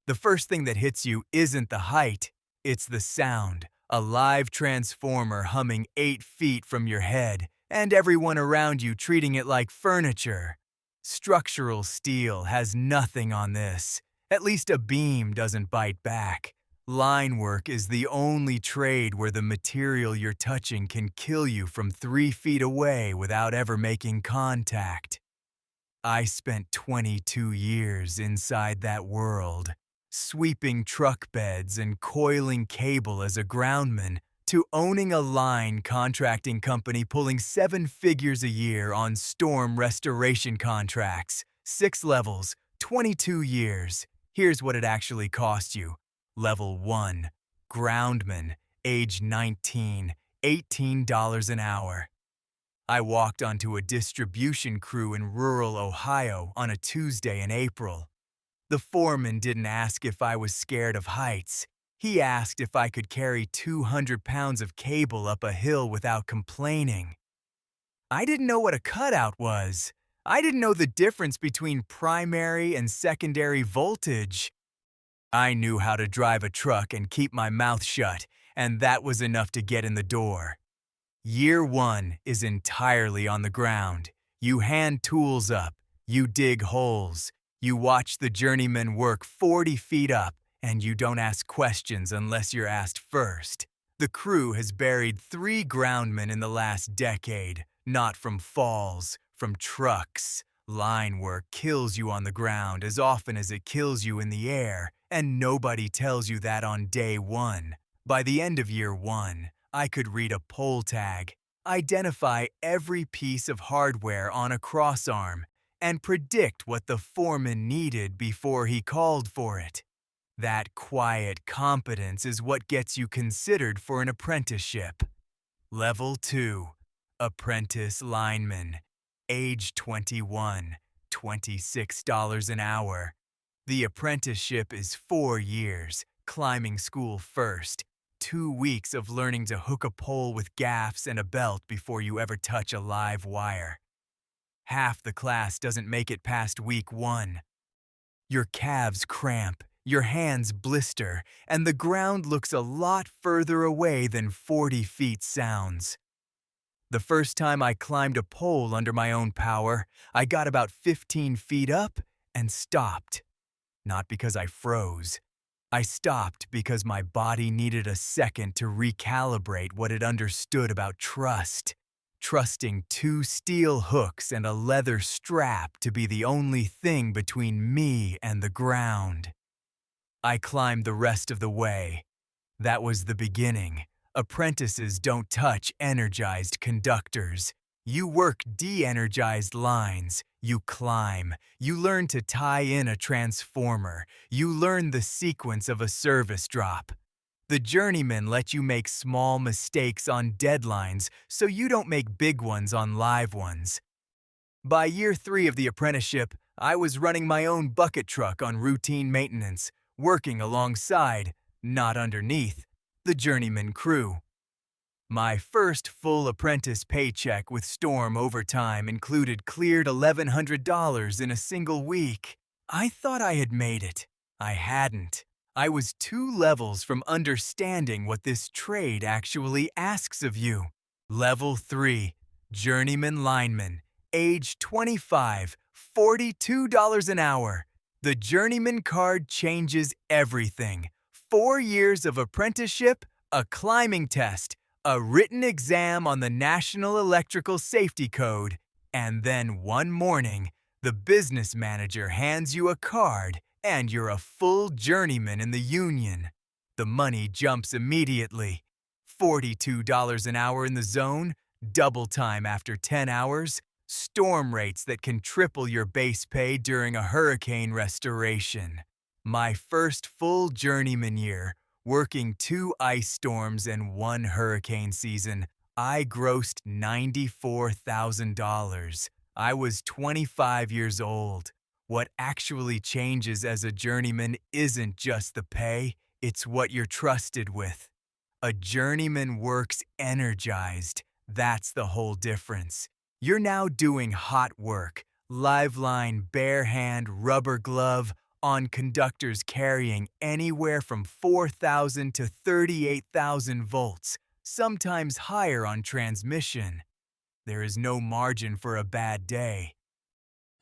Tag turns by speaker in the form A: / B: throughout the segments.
A: The first thing that hits you isn't the height, it's the sound. A live transformer humming 8 feet from your head, and everyone around you treating it like furniture. Structural steel has nothing on this. At least a beam doesn't bite back. Line work is the only trade where the material you're touching can kill you from 3 feet away without ever making contact. I spent 22 years inside that world, sweeping truck beds and coiling cable as a groundman, to owning a line contracting company pulling 7 figures a year on storm restoration contracts. 6 levels, 22 years. Here's what it actually cost you. Level 1, Groundman, age 19, $18 an hour. I walked onto a distribution crew in rural Ohio on a Tuesday in April. The foreman didn't ask if I was scared of heights. He asked if I could carry 200 pounds of cable up a hill without complaining. I didn't know what a cutout was. I didn't know the difference between primary and secondary voltage. I knew how to drive a truck and keep my mouth shut, and that was enough to get in the door. Year 1 is entirely on the ground. You hand tools up, you dig holes, you watch the journeyman work 40 feet up, and you don't ask questions unless you're asked first. The crew has buried 3 groundmen in the last decade, not from falls, from trucks. Line work kills you on the ground as often as it kills you in the air, and nobody tells you that on day 1. By the end of year 1, I could read a pole tag, identify every piece of hardware on a crossarm, and predict what the foreman needed before he called for it. That quiet competence is what gets you considered for an apprenticeship. Level 2, Apprentice Lineman, age 21, $26 an hour. The apprenticeship is 4 years, climbing school first, 2 weeks of learning to hook a pole with gaffs and a belt before you ever touch a live wire. Half the class doesn't make it past week 1. Your calves cramp, your hands blister, and the ground looks a lot further away than 40 feet sounds. The first time I climbed a pole under my own power, I got about 15 feet up and stopped. Not because I froze. I stopped because my body needed a second to recalibrate what it understood about trust. Trusting 2 steel hooks and a leather strap to be the only thing between me and the ground. I climbed the rest of the way. That was the beginning. Apprentices don't touch energized conductors. You work de-energized lines. You climb. You learn to tie in a transformer. You learn the sequence of a service drop. The journeymen let you make small mistakes on deadlines so you don't make big ones on live ones. By year 3 of the apprenticeship, I was running my own bucket truck on routine maintenance, working alongside, not underneath, the journeyman crew. My first full apprentice paycheck with storm overtime included cleared $1,100 in a single week. I thought I had made it. I hadn't. I was 2 levels from understanding what this trade actually asks of you. Level 3, Journeyman Lineman, age 25, $42 an hour. The Journeyman card changes everything. 4 years of apprenticeship, a climbing test, a written exam on the National Electrical Safety Code, and then one morning, the business manager hands you a card and you're a full journeyman in the union. The money jumps immediately. $42 an hour in the zone, double time after 10 hours, storm rates that can triple your base pay during a hurricane restoration. My first full journeyman year, working 2 ice storms and 1 hurricane season, I grossed $94,000. I was 25 years old. What actually changes as a journeyman isn't just the pay, it's what you're trusted with. A journeyman works energized. That's the whole difference. You're now doing hot work, live line, bare hand, rubber glove, on conductors carrying anywhere from 4,000 to 38,000 volts, sometimes higher on transmission. There is no margin for a bad day.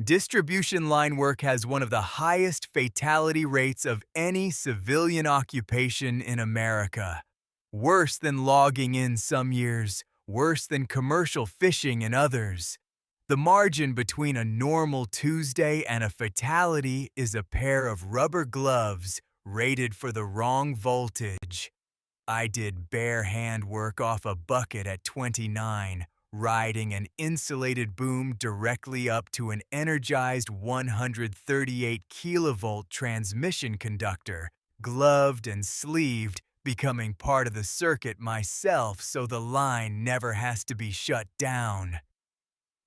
A: Distribution line work has one of the highest fatality rates of any civilian occupation in America. Worse than logging in some years, worse than commercial fishing in others. The margin between a normal Tuesday and a fatality is a pair of rubber gloves rated for the wrong voltage. I did bare hand work off a bucket at 29, riding an insulated boom directly up to an energized 138 kilovolt transmission conductor, gloved and sleeved, becoming part of the circuit myself so the line never has to be shut down.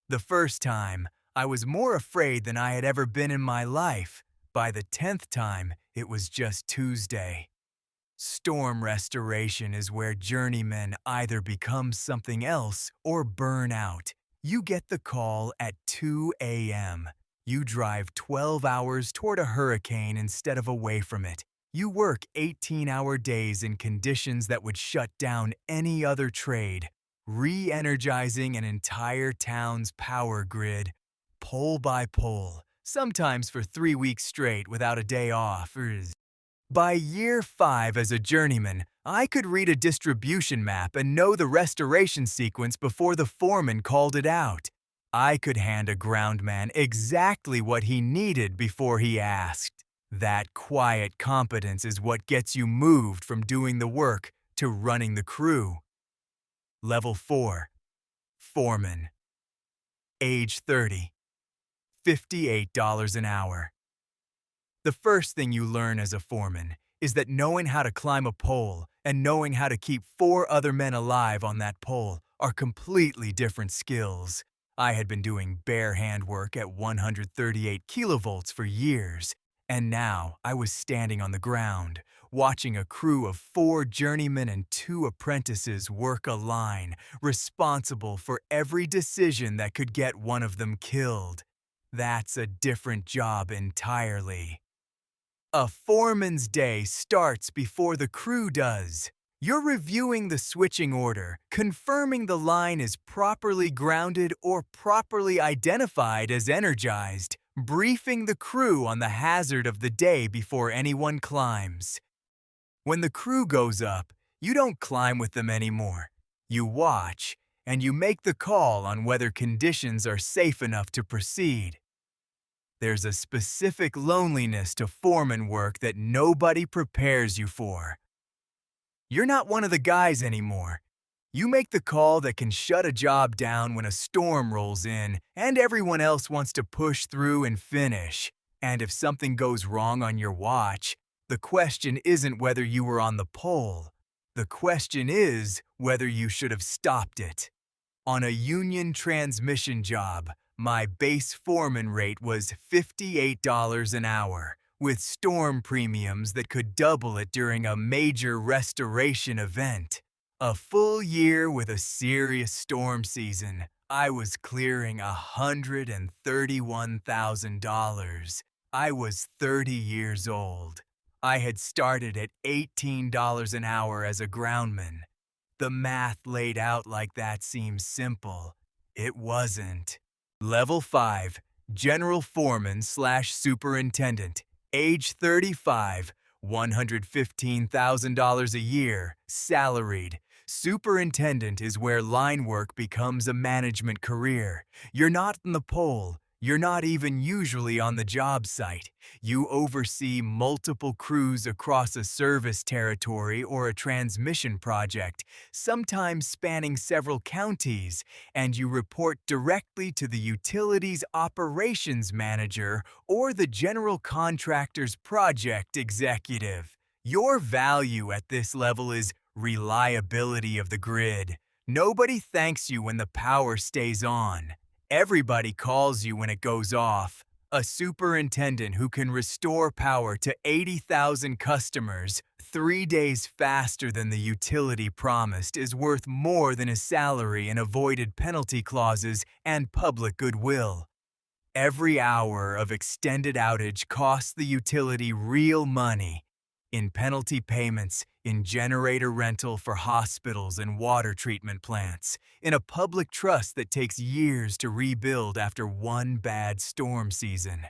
A: The first time, I was more afraid than I had ever been in my life. By the 10th time, it was just Tuesday. Storm restoration is where journeymen either become something else or burn out. You get the call at 2 a.m. You drive 12 hours toward a hurricane instead of away from it. You work 18-hour days in conditions that would shut down any other trade, re-energizing an entire town's power grid, pole by pole, sometimes for 3 weeks straight without a day off. By year 5 as a journeyman, I could read a distribution map and know the restoration sequence before the foreman called it out. I could hand a groundman exactly what he needed before he asked. That quiet competence is what gets you moved from doing the work to running the crew. Level 4. Foreman. Age 30. $58 an hour. The first thing you learn as a foreman is that knowing how to climb a pole and knowing how to keep 4 other men alive on that pole are completely different skills. I had been doing bare hand work at 138 kilovolts for years, and now I was standing on the ground, watching a crew of 4 journeymen and 2 apprentices work a line, responsible for every decision that could get one of them killed. That's a different job entirely. A foreman's day starts before the crew does. You're reviewing the switching order, confirming the line is properly grounded or properly identified as energized, briefing the crew on the hazard of the day before anyone climbs. When the crew goes up, you don't climb with them anymore. You watch, and you make the call on whether conditions are safe enough to proceed. There's a specific loneliness to foreman work that nobody prepares you for. You're not one of the guys anymore. You make the call that can shut a job down when a storm rolls in and everyone else wants to push through and finish. And if something goes wrong on your watch, the question isn't whether you were on the pole. The question is whether you should have stopped it. On a union transmission job, my base foreman rate was $58 an hour, with storm premiums that could double it during a major restoration event. A full year with a serious storm season, I was clearing $131,000. I was 30 years old. I had started at $18 an hour as a groundman. The math laid out like that seems simple. It wasn't. Level 5, General Foreman / Superintendent, age 35, $115,000 a year, salaried. Superintendent is where line work becomes a management career. You're not on the pole. You're not even usually on the job site. You oversee multiple crews across a service territory or a transmission project, sometimes spanning several counties, and you report directly to the utilities operations manager or the general contractor's project executive. Your value at this level is reliability of the grid. Nobody thanks you when the power stays on. Everybody calls you when it goes off. A superintendent who can restore power to 80,000 customers 3 days faster than the utility promised is worth more than his salary and avoided penalty clauses and public goodwill. Every hour of extended outage costs the utility real money in penalty payments, in generator rental for hospitals and water treatment plants, in a public trust that takes years to rebuild after one bad storm season.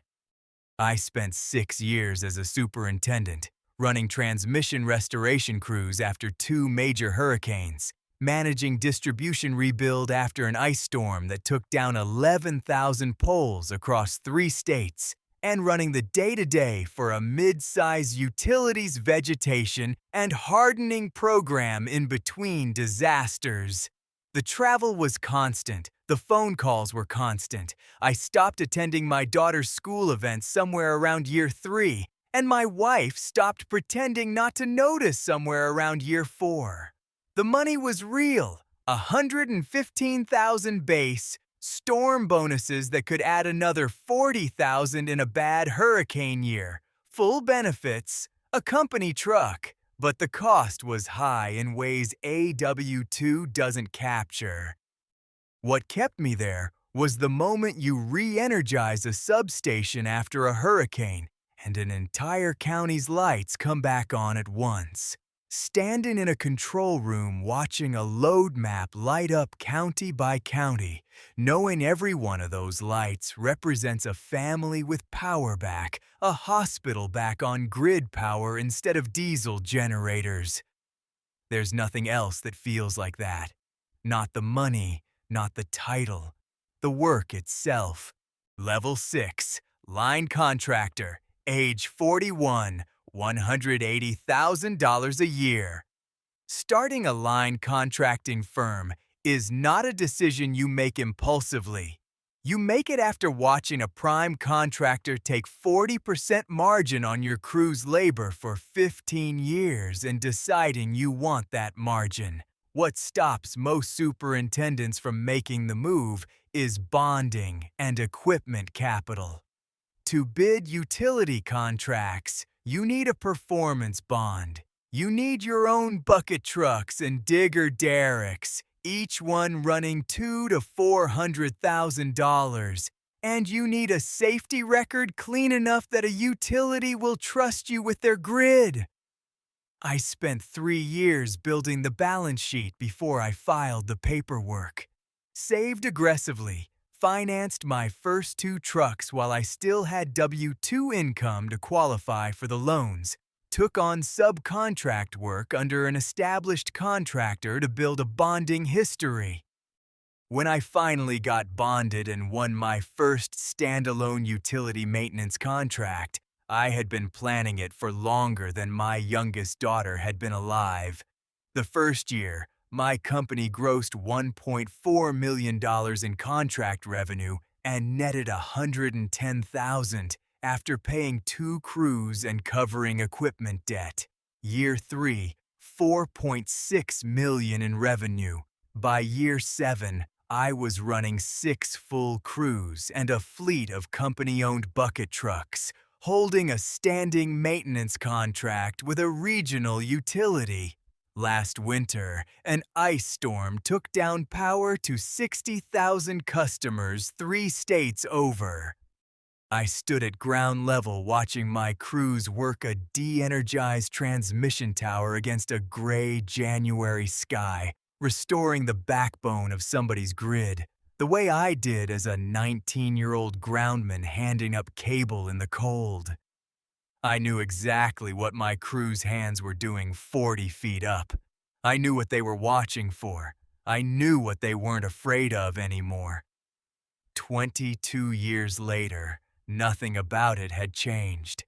A: I spent 6 years as a superintendent, running transmission restoration crews after 2 major hurricanes, managing distribution rebuild after an ice storm that took down 11,000 poles across 3 states, and running the day-to-day for a mid-size utilities vegetation and hardening program in between disasters. The travel was constant. The phone calls were constant. I stopped attending my daughter's school events somewhere around year 3, and my wife stopped pretending not to notice somewhere around year 4. The money was real, 115,000 base, storm bonuses that could add another 40,000 in a bad hurricane year, full benefits, a company truck, but the cost was high in ways AW2 doesn't capture. What kept me there was the moment you re-energize a substation after a hurricane and an entire county's lights come back on at once. Standing in a control room watching a load map light up county by county, knowing every one of those lights represents a family with power back, a hospital back on grid power instead of diesel generators. There's nothing else that feels like that. Not the money, not the title, the work itself. Level 6, line contractor, age 41, $180,000 a year. Starting a line contracting firm is not a decision you make impulsively. You make it after watching a prime contractor take 40% margin on your crew's labor for 15 years and deciding you want that margin. What stops most superintendents from making the move is bonding and equipment capital. To bid utility contracts, you need a performance bond. You need your own bucket trucks and digger derricks, each one running $200,000 to $400,000. And you need a safety record clean enough that a utility will trust you with their grid. I spent 3 years building the balance sheet before I filed the paperwork. Saved aggressively, financed my first 2 trucks while I still had W-2 income to qualify for the loans, took on subcontract work under an established contractor to build a bonding history. When I finally got bonded and won my first standalone utility maintenance contract, I had been planning it for longer than my youngest daughter had been alive. The first year, my company grossed $1.4 million in contract revenue and netted $110,000 after paying 2 crews and covering equipment debt. Year 3, $4.6 million in revenue. By year 7, I was running 6 full crews and a fleet of company-owned bucket trucks, holding a standing maintenance contract with a regional utility. Last winter, an ice storm took down power to 60,000 customers 3 states over. I stood at ground level watching my crews work a de-energized transmission tower against a gray January sky, restoring the backbone of somebody's grid, the way I did as a 19-year-old groundman handing up cable in the cold. I knew exactly what my crew's hands were doing 40 feet up. I knew what they were watching for. I knew what they weren't afraid of anymore. 22 years later, nothing about it had changed.